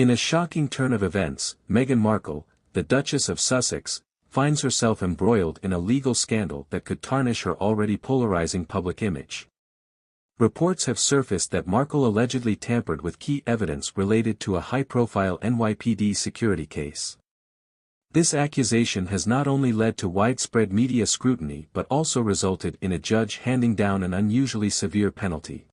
In a shocking turn of events, Meghan Markle, the Duchess of Sussex, finds herself embroiled in a legal scandal that could tarnish her already polarizing public image. Reports have surfaced that Markle allegedly tampered with key evidence related to a high-profile NYPD security case. This accusation has not only led to widespread media scrutiny but also resulted in a judge handing down an unusually severe penalty.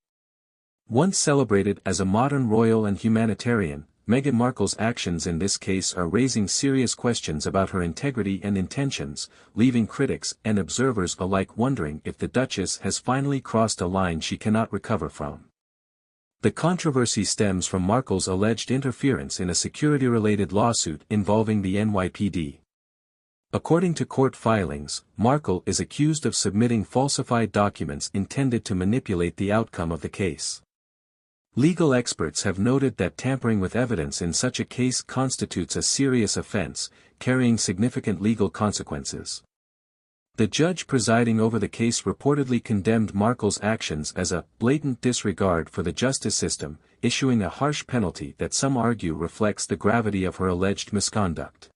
Once celebrated as a modern royal and humanitarian, Meghan Markle's actions in this case are raising serious questions about her integrity and intentions, leaving critics and observers alike wondering if the Duchess has finally crossed a line she cannot recover from. The controversy stems from Markle's alleged interference in a security-related lawsuit involving the NYPD. According to court filings, Markle is accused of submitting falsified documents intended to manipulate the outcome of the case. Legal experts have noted that tampering with evidence in such a case constitutes a serious offense, carrying significant legal consequences. The judge presiding over the case reportedly condemned Markle's actions as a blatant disregard for the justice system, issuing a harsh penalty that some argue reflects the gravity of her alleged misconduct.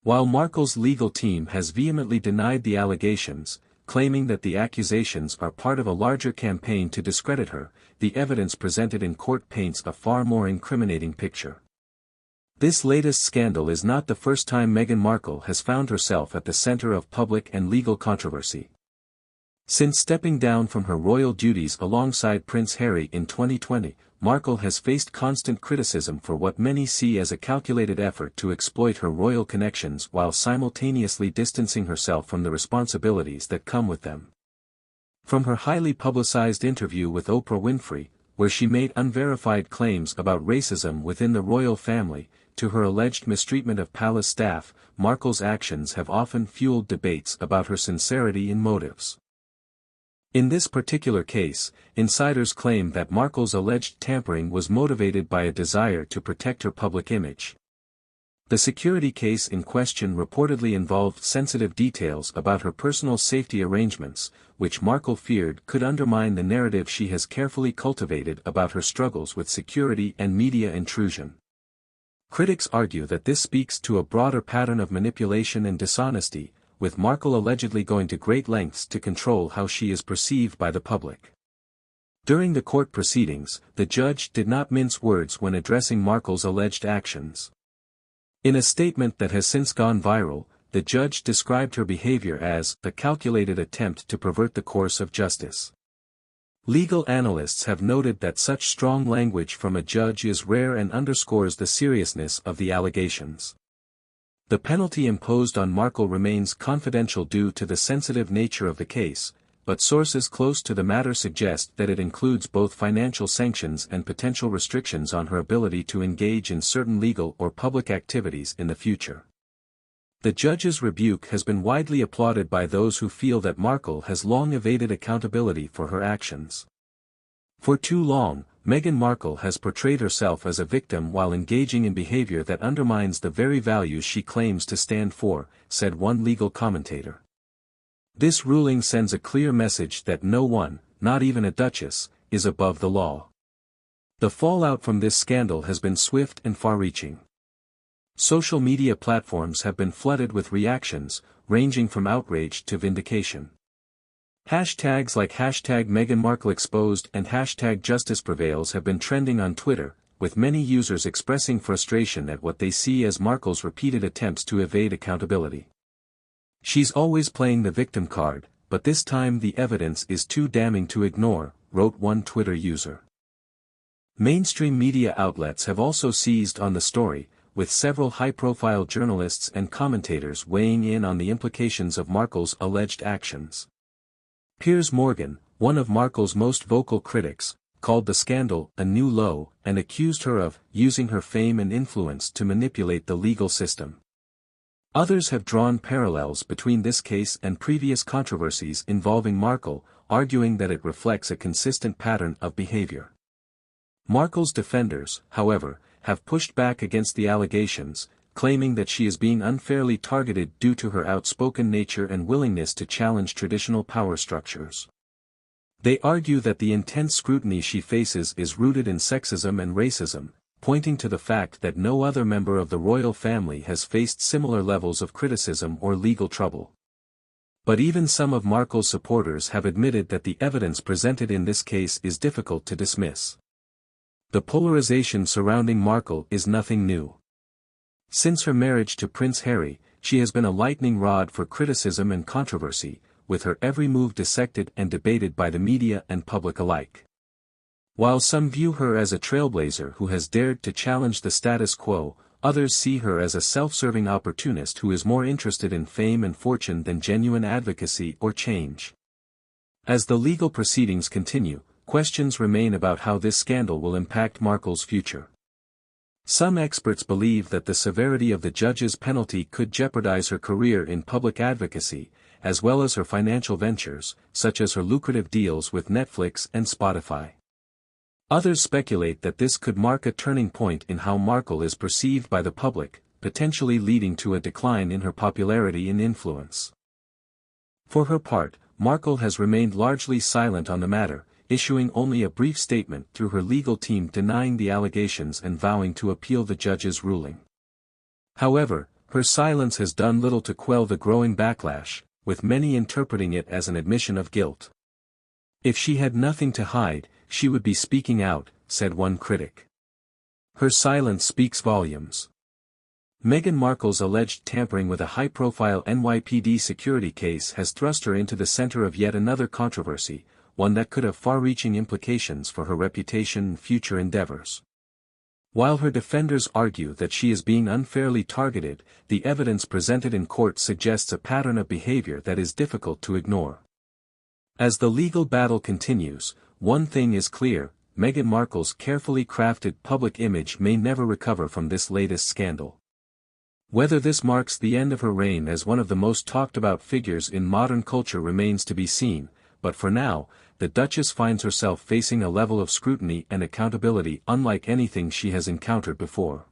While Markle's legal team has vehemently denied the allegations, claiming that the accusations are part of a larger campaign to discredit her, the evidence presented in court paints a far more incriminating picture. This latest scandal is not the first time Meghan Markle has found herself at the center of public and legal controversy. Since stepping down from her royal duties alongside Prince Harry in 2020, Markle has faced constant criticism for what many see as a calculated effort to exploit her royal connections while simultaneously distancing herself from the responsibilities that come with them. From her highly publicized interview with Oprah Winfrey, where she made unverified claims about racism within the royal family, to her alleged mistreatment of palace staff, Markle's actions have often fueled debates about her sincerity and motives. In this particular case, insiders claim that Markle's alleged tampering was motivated by a desire to protect her public image. The security case in question reportedly involved sensitive details about her personal safety arrangements, which Markle feared could undermine the narrative she has carefully cultivated about her struggles with security and media intrusion. Critics argue that this speaks to a broader pattern of manipulation and dishonesty, with Markle allegedly going to great lengths to control how she is perceived by the public. During the court proceedings, the judge did not mince words when addressing Markle's alleged actions. In a statement that has since gone viral, the judge described her behavior as a calculated attempt to pervert the course of justice. Legal analysts have noted that such strong language from a judge is rare and underscores the seriousness of the allegations. The penalty imposed on Markle remains confidential due to the sensitive nature of the case, but sources close to the matter suggest that it includes both financial sanctions and potential restrictions on her ability to engage in certain legal or public activities in the future. The judge's rebuke has been widely applauded by those who feel that Markle has long evaded accountability for her actions. For too long, Meghan Markle has portrayed herself as a victim while engaging in behavior that undermines the very values she claims to stand for, said one legal commentator. This ruling sends a clear message that no one, not even a duchess, is above the law. The fallout from this scandal has been swift and far-reaching. Social media platforms have been flooded with reactions, ranging from outrage to vindication. Hashtags like #MeghanMarkleExposed and #JusticePrevails have been trending on Twitter, with many users expressing frustration at what they see as Markle's repeated attempts to evade accountability. She's always playing the victim card, but this time the evidence is too damning to ignore, wrote one Twitter user. Mainstream media outlets have also seized on the story, with several high-profile journalists and commentators weighing in on the implications of Markle's alleged actions. Piers Morgan, one of Markle's most vocal critics, called the scandal a new low and accused her of using her fame and influence to manipulate the legal system. Others have drawn parallels between this case and previous controversies involving Markle, arguing that it reflects a consistent pattern of behavior. Markle's defenders, however, have pushed back against the allegations, claiming that she is being unfairly targeted due to her outspoken nature and willingness to challenge traditional power structures. They argue that the intense scrutiny she faces is rooted in sexism and racism, pointing to the fact that no other member of the royal family has faced similar levels of criticism or legal trouble. But even some of Markle's supporters have admitted that the evidence presented in this case is difficult to dismiss. The polarization surrounding Markle is nothing new. Since her marriage to Prince Harry, she has been a lightning rod for criticism and controversy, with her every move dissected and debated by the media and public alike. While some view her as a trailblazer who has dared to challenge the status quo, others see her as a self-serving opportunist who is more interested in fame and fortune than genuine advocacy or change. As the legal proceedings continue, questions remain about how this scandal will impact Markle's future. Some experts believe that the severity of the judge's penalty could jeopardize her career in public advocacy, as well as her financial ventures, such as her lucrative deals with Netflix and Spotify. Others speculate that this could mark a turning point in how Markle is perceived by the public, potentially leading to a decline in her popularity and influence. For her part, Markle has remained largely silent on the matter, issuing only a brief statement through her legal team denying the allegations and vowing to appeal the judge's ruling. However, her silence has done little to quell the growing backlash, with many interpreting it as an admission of guilt. If she had nothing to hide, she would be speaking out, said one critic. Her silence speaks volumes. Meghan Markle's alleged tampering with a high-profile NYPD security case has thrust her into the center of yet another controversy, one that could have far-reaching implications for her reputation and future endeavors. While her defenders argue that she is being unfairly targeted, the evidence presented in court suggests a pattern of behavior that is difficult to ignore. As the legal battle continues, one thing is clear: Meghan Markle's carefully crafted public image may never recover from this latest scandal. Whether this marks the end of her reign as one of the most talked-about figures in modern culture remains to be seen, but for now, the Duchess finds herself facing a level of scrutiny and accountability unlike anything she has encountered before.